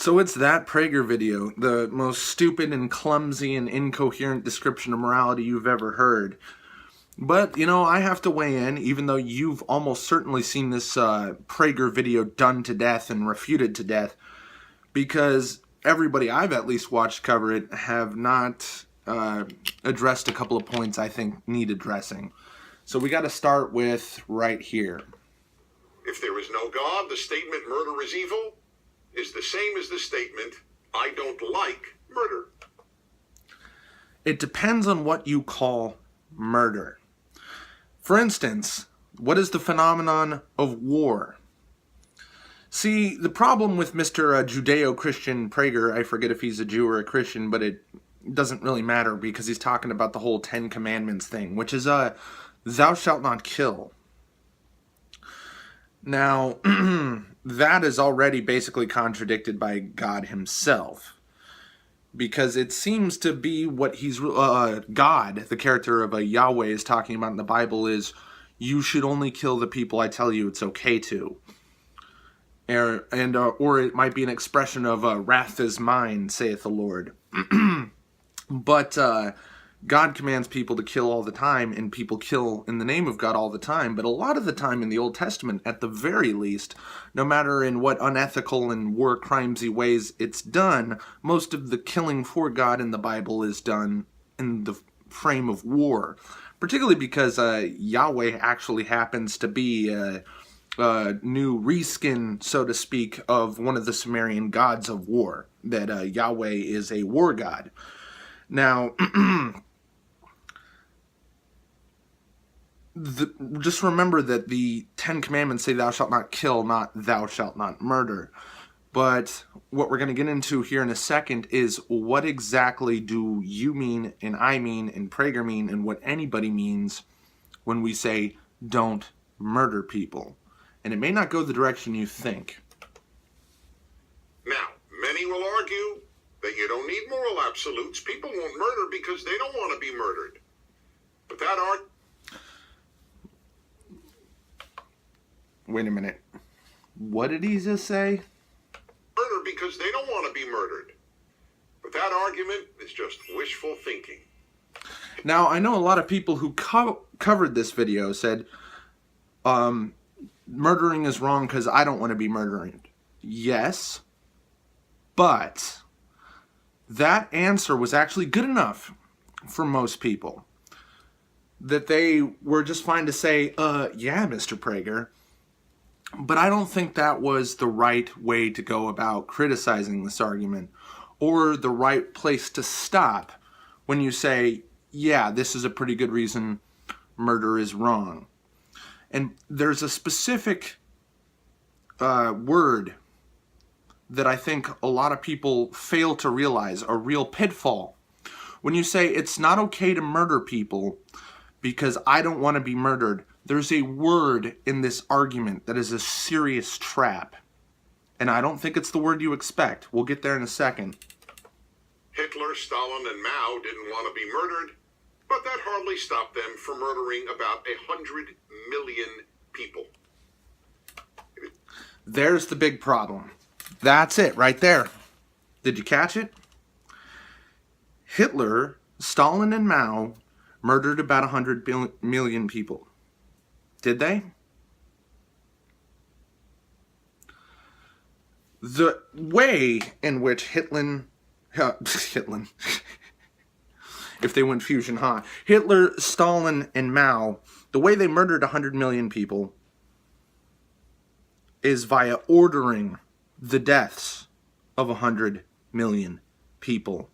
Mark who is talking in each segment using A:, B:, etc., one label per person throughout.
A: So it's that Prager video, the most stupid and clumsy and incoherent description of morality you've ever heard. But, I have to weigh in, even though you've almost certainly seen this Prager video done to death and refuted to death, because everybody I've at least watched cover it have not addressed a couple of points I think need addressing. So we got to start with right here.
B: If there is no God, the statement murder is evil is the same as the statement I don't like murder.
A: It depends on what you call murder. For instance, what is the phenomenon of war? See, the problem with Mr. Judeo-Christian Prager, I forget if he's a Jew or a Christian, but it doesn't really matter because he's talking about the whole Ten Commandments thing, which is thou shalt not kill. Now, that is already basically contradicted by God himself, because it seems to be what he's God, the character of Yahweh, is talking about in the Bible is, you should only kill the people I tell you it's okay to. Or it might be an expression of wrath is mine, saith the Lord. But God commands people to kill all the time, and people kill in the name of God all the time. But a lot of the time in the Old Testament, at the very least, no matter in what unethical and war crimesy ways it's done, most of the killing for God in the Bible is done in the frame of war. Particularly because Yahweh actually happens to be a new reskin, so to speak, of one of the Sumerian gods of war. That Yahweh is a war god. Now, just remember that the Ten Commandments say thou shalt not kill, not thou shalt not murder. But what we're going to get into here in a second is what exactly do you mean, and I mean, and Prager mean, and what anybody means when we say don't murder people. And it may not go the direction you think.
B: Now, many will argue that you don't need moral absolutes. People won't murder because they don't want to be murdered. But that
A: Wait a minute. What did he just say?
B: Murder because they don't want to be murdered. But that argument is just wishful thinking.
A: Now, I know a lot of people who covered this video said, murdering is wrong because I don't want to be murdering. Yes, but that answer was actually good enough for most people. That they were just fine to say, yeah, Mr. Prager. But I don't think that was the right way to go about criticizing this argument, or the right place to stop when you say, yeah, this is a pretty good reason murder is wrong. And there's a specific word that I think a lot of people fail to realize, a real pitfall. When you say it's not okay to murder people because I don't want to be murdered, there's a word in this argument that is a serious trap. And I don't think it's the word you expect. We'll get there in a second.
B: Hitler, Stalin, and Mao didn't want to be murdered, but that hardly stopped them from murdering about 100 million people.
A: There's the big problem. That's it right there. Did you catch it? Hitler, Stalin, and Mao murdered about 100 million people. Did they? The way in which Hitler, if they went fusion, Hitler, Stalin, and Mao, the way they murdered 100 million people is via ordering the deaths of 100 million people.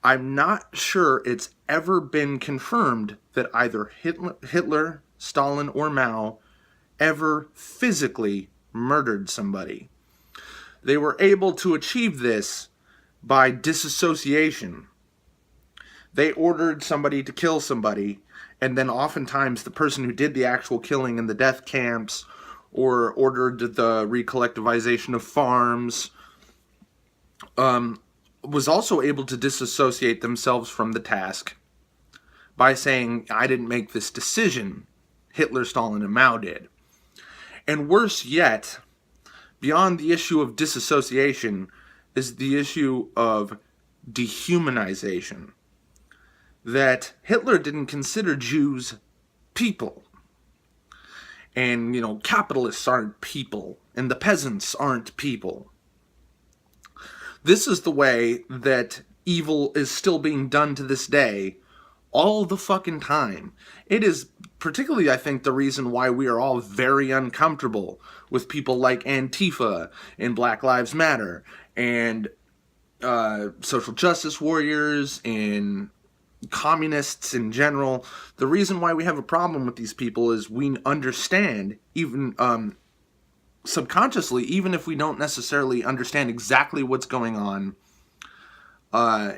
A: I'm not sure it's ever been confirmed that either Hitler, Stalin, or Mao ever physically murdered somebody. They were able to achieve this by disassociation. They ordered somebody to kill somebody, and then oftentimes the person who did the actual killing in the death camps or ordered the recollectivization of farms was also able to disassociate themselves from the task by saying, I didn't make this decision. Hitler, Stalin, and Mao did. And worse yet, beyond the issue of disassociation, is the issue of dehumanization. That Hitler didn't consider Jews people. And, capitalists aren't people. And the peasants aren't people. This is the way that evil is still being done to this day, all the fucking time. It is particularly, I think, the reason why we are all very uncomfortable with people like Antifa and Black Lives Matter and social justice warriors and communists in general. The reason why we have a problem with these people is we understand, even subconsciously, even if we don't necessarily understand exactly what's going on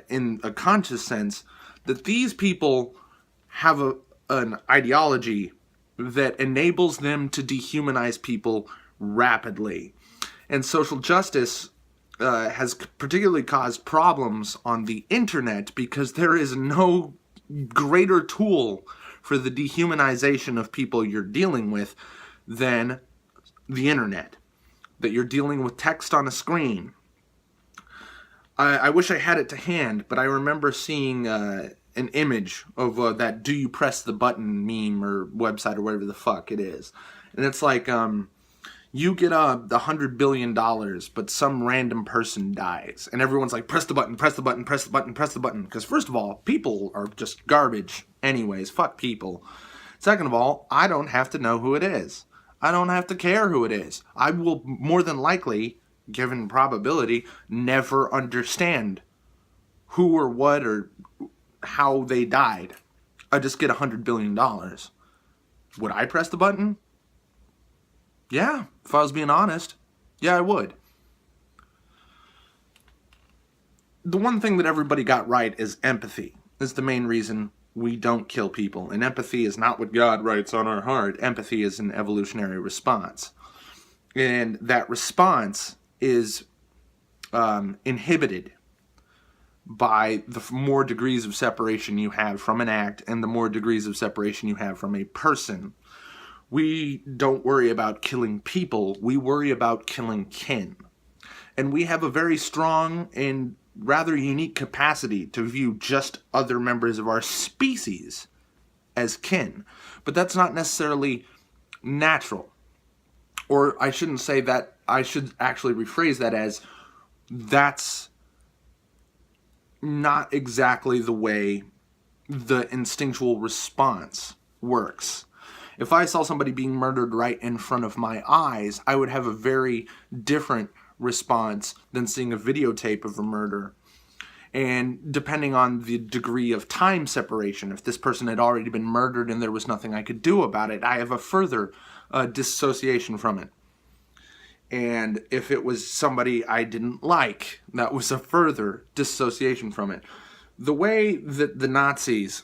A: in a conscious sense, that these people have an ideology that enables them to dehumanize people rapidly. And social justice has particularly caused problems on the internet because there is no greater tool for the dehumanization of people you're dealing with than the internet. That you're dealing with text on a screen. I wish I had it to hand, but I remember seeing an image of that "Do you press the button" meme or website or whatever the fuck it is. And it's like, you get the $100 billion, but some random person dies. And everyone's like, press the button, press the button, press the button, press the button. Because first of all, people are just garbage anyways. Fuck people. Second of all, I don't have to know who it is. I don't have to care who it is. I will more than likely, given probability, never understand who or what or how they died. I just get $100 billion. Would I press the button? Yeah, if I was being honest. Yeah, I would. The one thing that everybody got right is empathy. Is the main reason we don't kill people. And empathy is not what God writes on our heart. Empathy is an evolutionary response. And that response is inhibited by the more degrees of separation you have from an act and the more degrees of separation you have from a person. We don't worry about killing people, we worry about killing kin. And we have a very strong and rather unique capacity to view just other members of our species as kin. But that's not necessarily natural. Or I shouldn't say that, I should actually rephrase that as, that's not exactly the way the instinctual response works. If I saw somebody being murdered right in front of my eyes, I would have a very different response than seeing a videotape of a murder. And depending on the degree of time separation, if this person had already been murdered and there was nothing I could do about it, I have a further dissociation from it. And if it was somebody I didn't like, that was a further dissociation from it. The way that the Nazis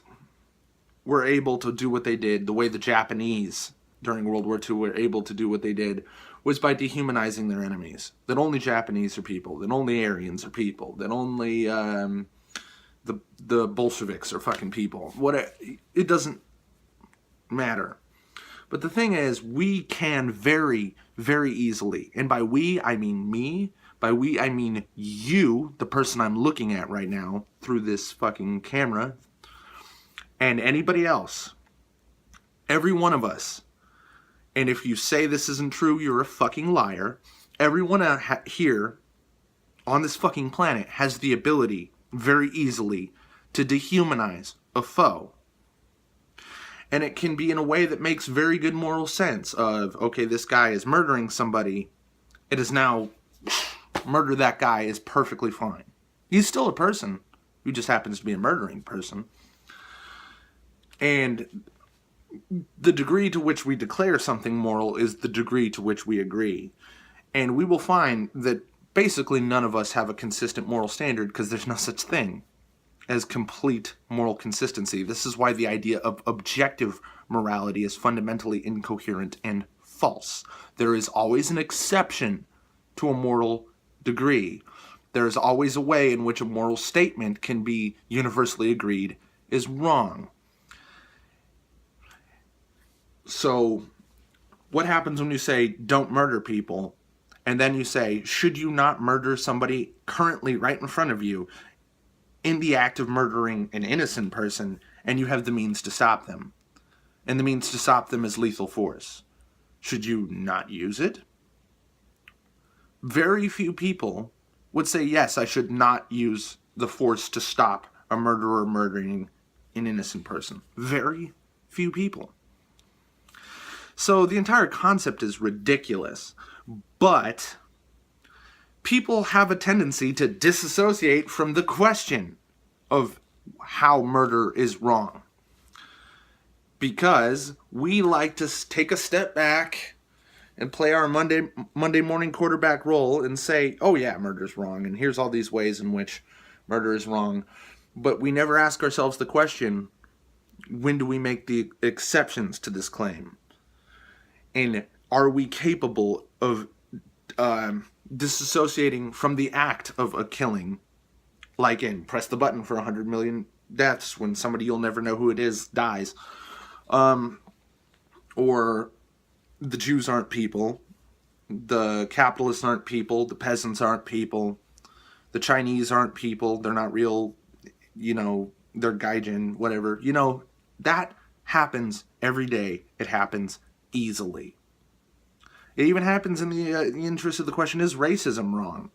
A: were able to do what they did, the way the Japanese during World War II were able to do what they did, was by dehumanizing their enemies. That only Japanese are people, that only Aryans are people, that only the Bolsheviks are fucking people. It doesn't matter. But the thing is, we can very, very easily, and by we, I mean me, by we, I mean you, the person I'm looking at right now, through this fucking camera, and anybody else, every one of us, and if you say this isn't true, you're a fucking liar. Everyone here on this fucking planet has the ability, very easily, to dehumanize a foe. And it can be in a way that makes very good moral sense of, okay, this guy is murdering somebody. It is now, murder that guy is perfectly fine. He's still a person who just happens to be a murdering person. And the degree to which we declare something moral is the degree to which we agree. And we will find that basically none of us have a consistent moral standard because there's no such thing as complete moral consistency. This is why the idea of objective morality is fundamentally incoherent and false. There is always an exception to a moral degree. There is always a way in which a moral statement can be universally agreed is wrong. So, what happens when you say, don't murder people, And then you say, should you not murder somebody currently right in front of you in the act of murdering an innocent person, and you have the means to stop them? And the means to stop them is lethal force. Should you not use it? Very few people would say, yes, I should not use the force to stop a murderer murdering an innocent person. Very few people. So the entire concept is ridiculous, but people have a tendency to disassociate from the question of how murder is wrong. Because we like to take a step back and play our Monday morning quarterback role and say, oh yeah, murder's wrong, and here's all these ways in which murder is wrong. But we never ask ourselves the question, when do we make the exceptions to this claim? And are we capable of disassociating from the act of a killing, like in press the button for 100 million deaths when somebody you'll never know who it is dies? Or the Jews aren't people, the capitalists aren't people, the peasants aren't people, the Chinese aren't people, they're not real, they're gaijin, whatever. That happens every day. It happens easily. It even happens in the interest of the question, is racism wrong?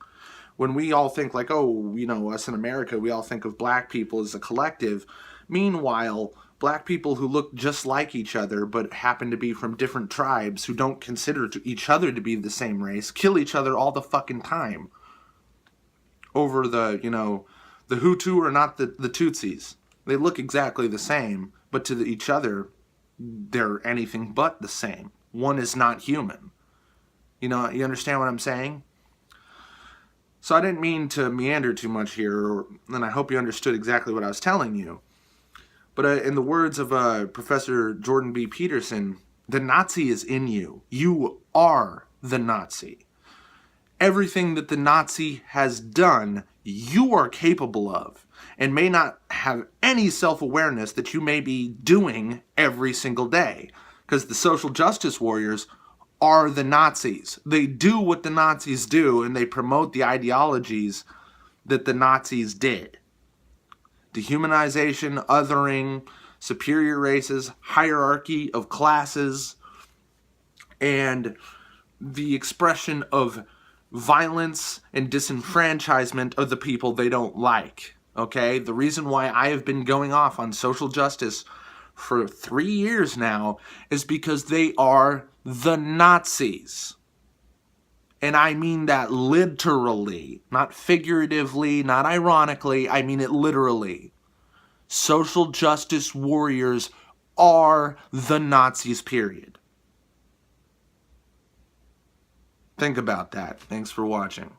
A: When we all think like, us in America, we all think of black people as a collective. Meanwhile, black people who look just like each other but happen to be from different tribes who don't consider each other to be the same race kill each other all the fucking time over the Hutu are not the Tutsis. They look exactly the same, but to each other, they're anything but the same. One is not human. You understand what I'm saying? So I didn't mean to meander too much here, and I hope you understood exactly what I was telling you. But in the words of Professor Jordan B. Peterson, the Nazi is in you. You are the Nazi. Everything that the Nazi has done, you are capable of, and may not have any self-awareness that you may be doing every single day. Because the social justice warriors are the Nazis. They do what the Nazis do, and they promote the ideologies that the Nazis did. Dehumanization, othering, superior races, hierarchy of classes, and the expression of violence and disenfranchisement of the people they don't like. Okay? The reason why I have been going off on social justice for 3 years now is because they are the Nazis. And I mean that literally, not figuratively, not ironically, I mean it literally. Social justice warriors are the Nazis, period. Think about that. Thanks for watching.